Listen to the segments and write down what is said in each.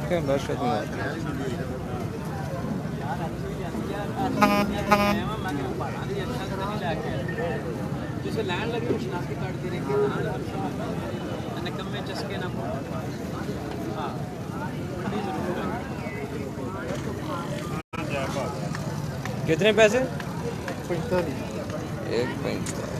क्या बस जिसे लैंड लगे वो शनाख्ती कार्ड दे रहे कम में चस्के ना हाँ कितने पैसे 45 एक 45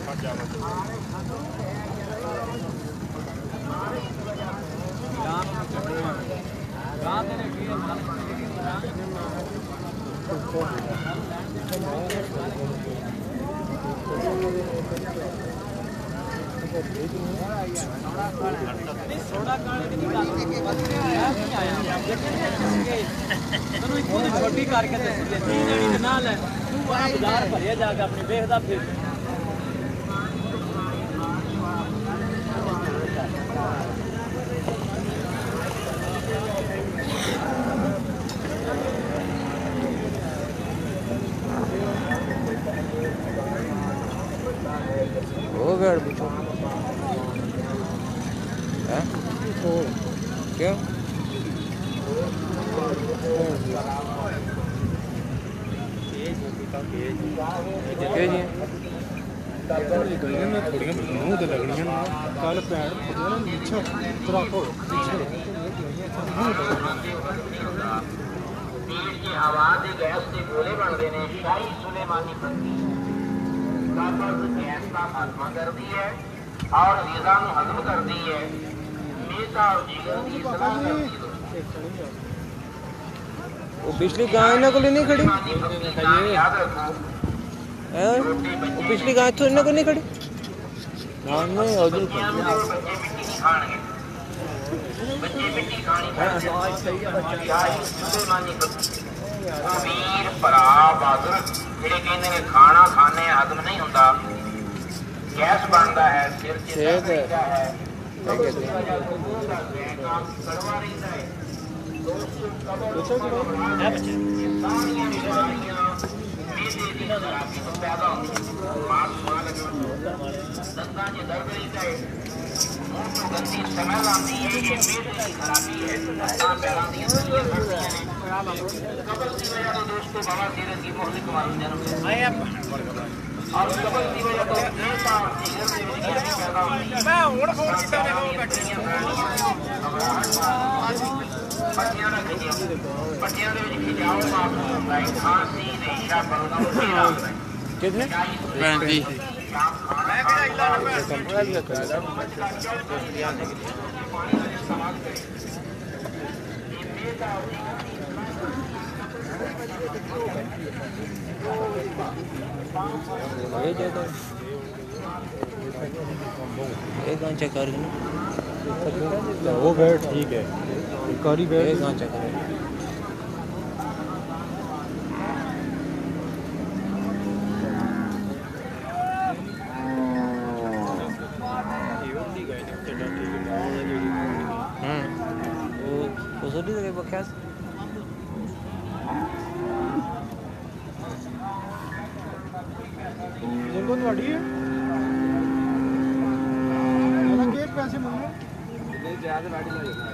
छोटी करके नाल है बाजार भरिया जाके अपनी देखदा फिर हो गया पूछो क्यों कल भैन पिछे आवाज गैस के गोले बनते हैं शाही सुलेमानी बंदी गैस का खात्मा कर दी है और वीजा हजम कर दी है मेजा और जिगर की सलाह कर दी वो पिछली गाय इन्हों को नहीं खड़ी याद रखो वो पिछली गाय तो इन्हों को नहीं खड़ी नहीं उधर बच्चे मिट्टी खानी शाही सुलेमानी वीर भरा बहादुर ਜਿਹੜੇ ਕਹਿੰਦੇ ਨੇ ਖਾਣਾ ਖਾਣੇ ਹਜ਼ਮ ਨਹੀਂ ਹੁੰਦਾ ਗੈਸ ਬਣਦਾ ਹੈ ਸਿਰ 'ਚ ਦਰਦ ਰਹਿੰਦਾ ਹੈ ਕੜਵਾ ਰਹਿੰਦਾ ਹੈ ਦੋਸਤੋ ਕਬਰ ਸਾਰੀਆਂ ਬਿਮਾਰੀਆਂ ਮੇਦੇ ਦੀ ਖਰਾਬੀ ਤੋਂ ਪੈਦਾ ਹੁੰਦੀਆਂ ਮਾਸ ਮਾਰ ਲੱਗਣ ਦੰਦਾਂ 'ਚ ਦਰਦ ਰਹਿੰਦਾ ਹੈ ਮੂੰਹ ਤੋਂ ਗੰਦੀ ਸਮੈਲ ਆਉਂਦੀ ਹੈ ਇਹ ਮੇਦੇ ਦੀ ਖਰਾਬੀ ਹੈ ਤਾਂ ਪੈਰਾਂ ਦੀਆਂ ਸੱਜੀਆਂ ਖੜਦੀਆਂ ਨੇ कबल की वजह तो दोस्तों बाबा सीरत की मोहल्ले कुमार जन्म और कबल की वजह तो नेता जिगर से विज्ञानी पैदा हुई मैं और फोन कितना ने वो बैठियां पट्टियां रख दी पट्टियां दे विच खिजाओ माफ होता है खांसी ने इशा करना होता है कितने 35 मैं क्या इला एक चेक कर वो बैठ ठीक है कारी बैठ एक चेक कर वो सोडी दे बख्यास जिनको नवाड़ी है के पैसे मंगे नहीं ज्यादा गाड़ी लगेगा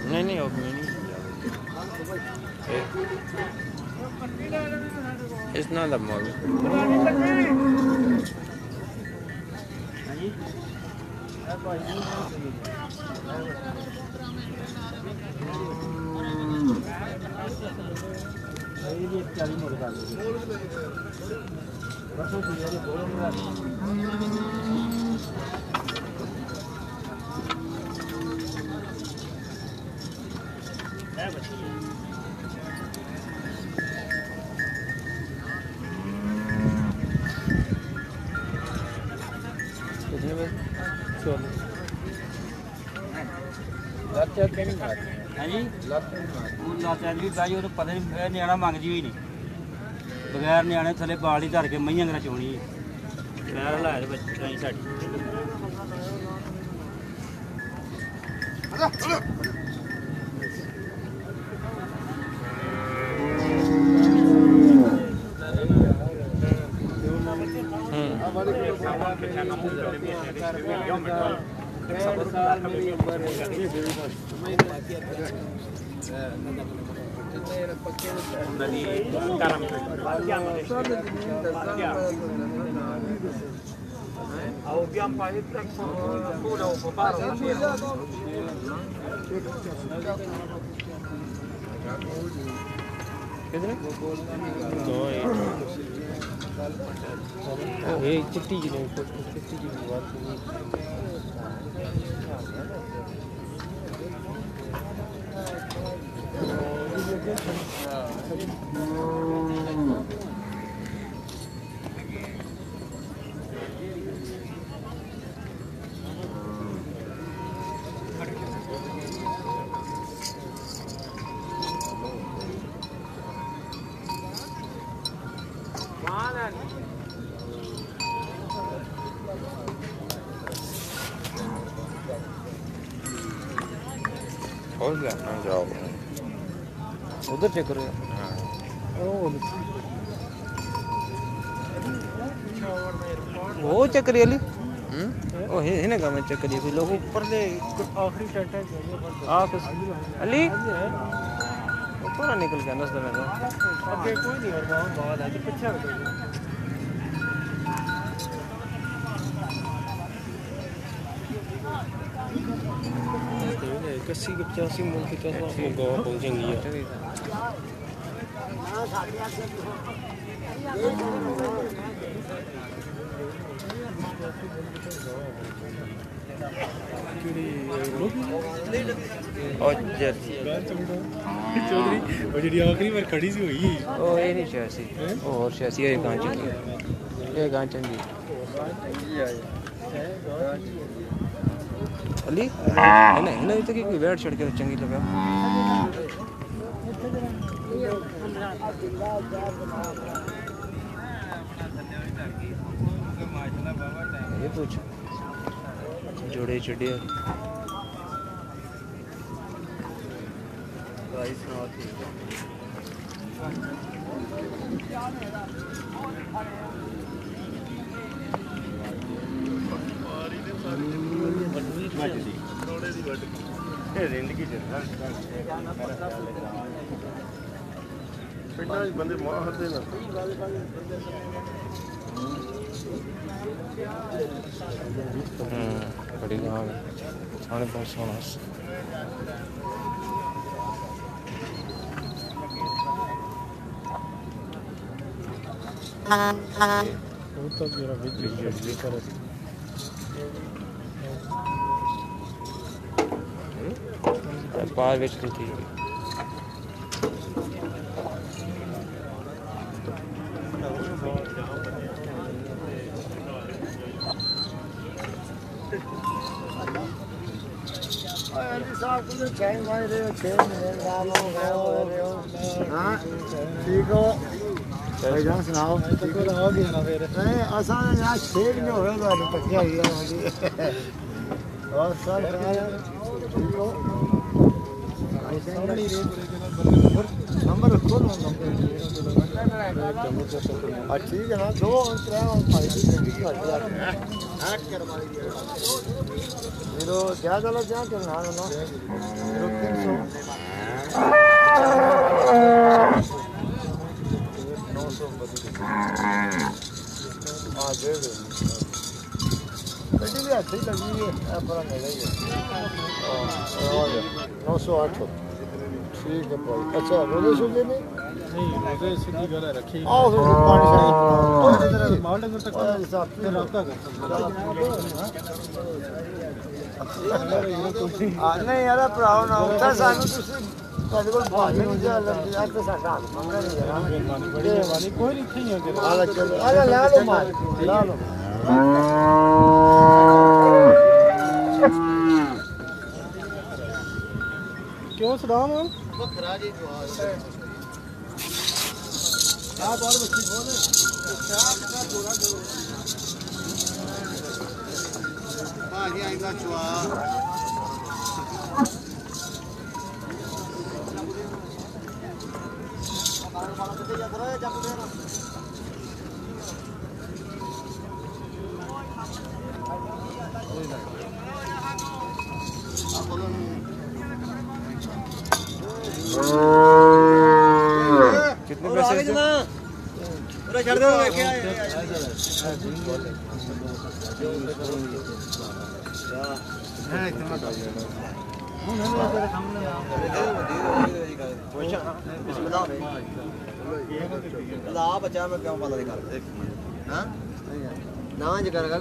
नहीं नहीं और नहीं it's not a mall कितने में? हाँ जी लाचा भी भाई वो तो पता नहीं न्याणा मंगदी हुई नहीं बगैर न्याणे थले बाल ही धर के मईयां करा चोनी पैर हलाए बच्चे साड़ी चिट्टी जी बात उधर चेक करो वो चेक करिए अली ओ है ना काम चेक करिए कोई लोग ऊपर ले आखिरी टेंट है अली ऊपर निकल गया नस में तो आगे कोई नहीं और बात है पीछे कस्सी के 85 मूल के 50 गो पहुंचेंगी चौधरी वो जी आखिरी बार खड़ी सी हुई ओ ये नहीं छियासी और छियासी ये गांव चंगी ये गांव चंगी अली है ना तो कि कोई बैठ चढ़ के चंगी लगा ये पूछ जोड़े चढ़े बंदे मार देना बड़ी गाँव में थाने बहुत सोना बाहर बेच ली थी ठीक हो भाईजान सुनाओ ठीक हो ना फिर नहीं असा यार ठीक नहीं हो गया तो पक्का ही है और सर ठीक हो नंबर रखो ना ठीक है ना दो अंतरा और फाइल हैक करवा दिया मेरे क्या चलो क्या चलना है ना मेरे 300 दे दे भी अच्छी लगी है अपना मिला ही है 908 ठीक है भाई अच्छा रोजे सुजे नहीं रोजे सीधी गल रखी आओ पानी शानी माल डंगर तक हिसाब से रास्ता कर नहीं यार भराओ ना उत्तर सानू ਤੁਸੀਂ ਤੁਹਾਡੇ ਕੋਲ ਭਾਵੇਂ ਨਹੀਂ ਜਾ ਲੱਗੀ ਆ ਤੇ ਸਾਡਾ ਮੰਗਣਾ ਨਹੀਂ ਜਰਾ ਮਿਹਰਬਾਨੀ ਬੜੀ ਮਿਹਰਬਾਨੀ ਕੋਈ ਨਹੀਂ ਇੱਥੇ ਹੀ ਆ ਆ ਲੈ ਚਲੋ ਆ ਲੈ ਲਓ ਮਾਲ ਲਾ ਲਓ सलाम बकरा जी आप और बच्ची बोले का जोड़ा करो हां ये आइंदा चुआ कितने पैसे से? पूरा छड़ दो क्या है इतना बच्चा मैं क्यों पता नहीं कर ना जिक्र कर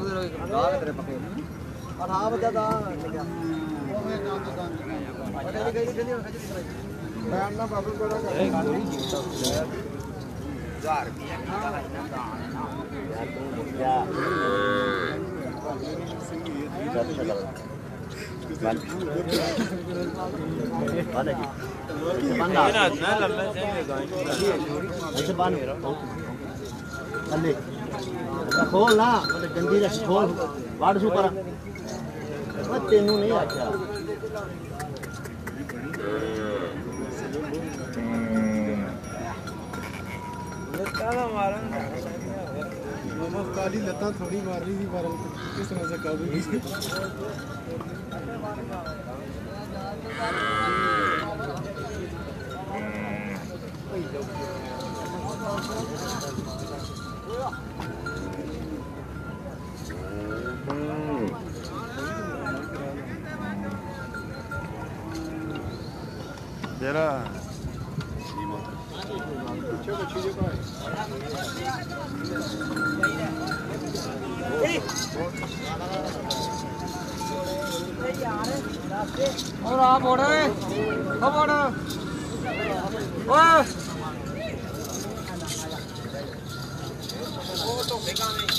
तेरे पके और हाँ बच्चा था बैठना बाबू बड़ा खोल ना गंदी रस खोल वाड़ शू करा तेनू नहीं आख्या काली लता थोड़ी मार रही थी पर किस तरह से काबू की जरा और आप ऑर्डर कब ऑर्डर ओ तो बेकार नहीं